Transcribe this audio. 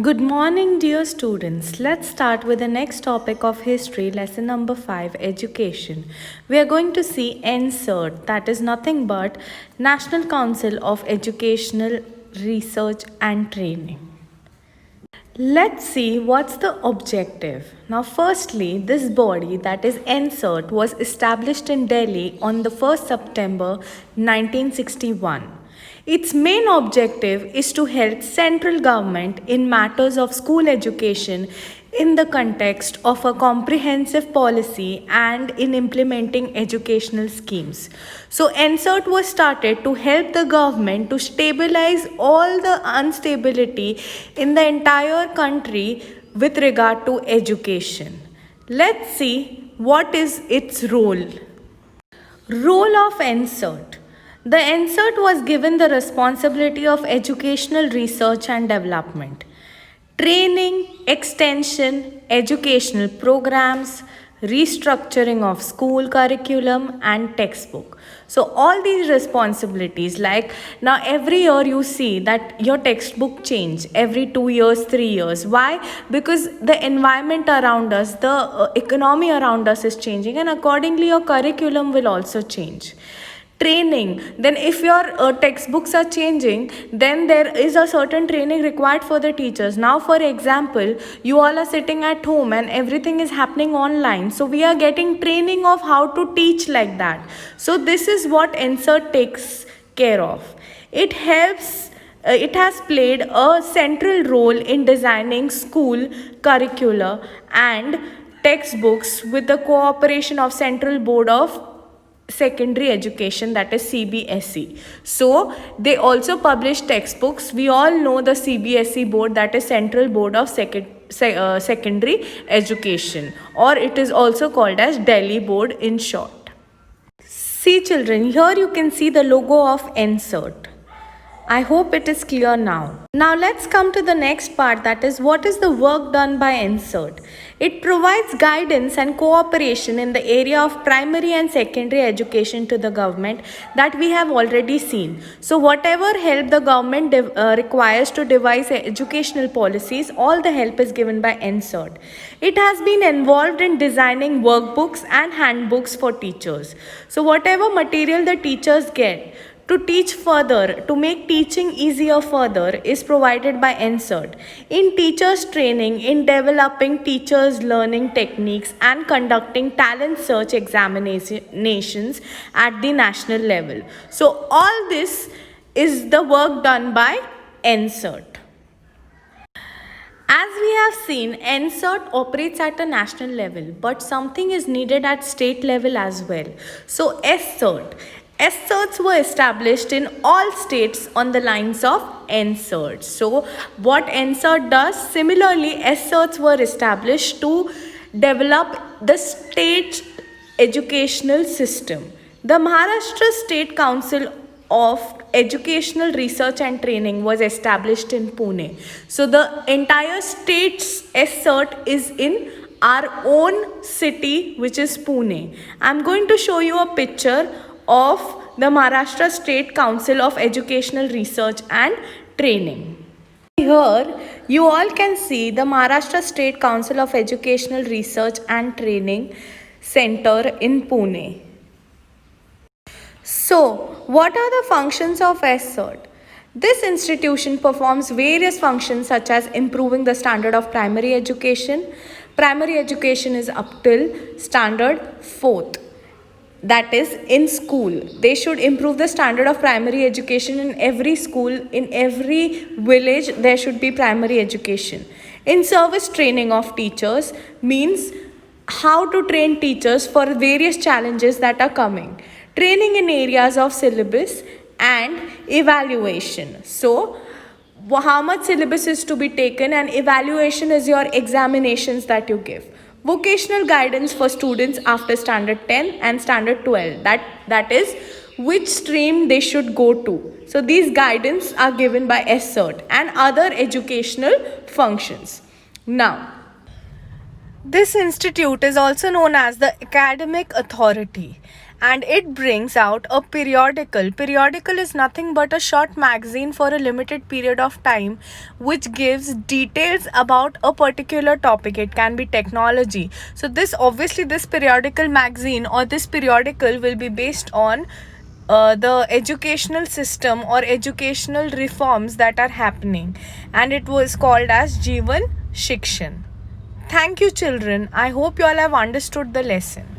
Good morning, dear students. Let's start with the next topic of history, lesson number 5, education. We are going to see NCERT, that is nothing but National Council of Educational Research and Training. Let's see what's the objective. Now, firstly, this body, that is NCERT, was established in Delhi on the 1st September 1961. Its main objective is to help central government in matters of school education in the context of a comprehensive policy and in implementing educational schemes. So NCERT was started to help the government to stabilize all the instability in the entire country with regard to education. Let's see what is its role. Role of NCERT. The NCERT was given the responsibility of educational research and development, training, extension, educational programs, restructuring of school curriculum and textbook. So all these responsibilities, like now every year you see that your textbook change every 2 years, 3 years. Why? Because the environment around us, the economy around us is changing, and accordingly your curriculum will also change. Training, then if your textbooks are changing, then there is a certain training required for the teachers. Now for example, you all are sitting at home and everything is happening online, so we are getting training of how to teach like that. So this is what NCERT takes care of. It has played a central role in designing school curricula and textbooks with the cooperation of Central Board of Secondary Education, that is CBSE. So they also publish textbooks. We all know the CBSE board, that is Central Board of Secondary Education, or it is also called as Delhi Board in short. See children, here you can see the logo of NCERT. I hope it is clear now. Now let's come to the next part, that is what is the work done by NCERT. It provides guidance and cooperation in the area of primary and secondary education to the government that we have already seen. So whatever help the government requires to devise educational policies, all the help is given by NCERT. It has been involved in designing workbooks and handbooks for teachers. So whatever material the teachers get to teach further, to make teaching easier further, is provided by NCERT. In teachers training, in developing teachers learning techniques and conducting talent search examinations at the national level. So all this is the work done by NCERT. As we have seen, NCERT operates at a national level, but something is needed at state level as well. So SCERT. SCERTs were established in all states on the lines of NCERT. So what NCERT does, similarly SCERTs were established to develop the state educational system. The Maharashtra State Council of Educational Research and Training was established in Pune. So the entire state's SCERT is in our own city, which is Pune. I'm going to show you a picture of the Maharashtra State Council of Educational Research and Training. Here you all can see the Maharashtra State Council of Educational Research and Training Center in Pune. So what are the functions of SCERT? This institution performs various functions such as improving the standard of primary education. Primary education is up till standard 4th. That is in school. They should improve the standard of primary education in every school, in every village there should be primary education. In service training of teachers means how to train teachers for various challenges that are coming. Training in areas of syllabus and evaluation. So how much syllabus is to be taken, and evaluation is your examinations that you give. Vocational guidance for students after standard 10 and standard 12, that is which stream they should go to. So these guidance are given by SCERT and other educational functions. Now this institute is also known as the Academic Authority, and it brings out a periodical. Periodical is nothing but a short magazine for a limited period of time which gives details about a particular topic. It can be technology. So this obviously this periodical magazine or this periodical will be based on the educational system or educational reforms that are happening, and it was called as Jeevan Shikshan. Thank you, children. I hope you all have understood the lesson.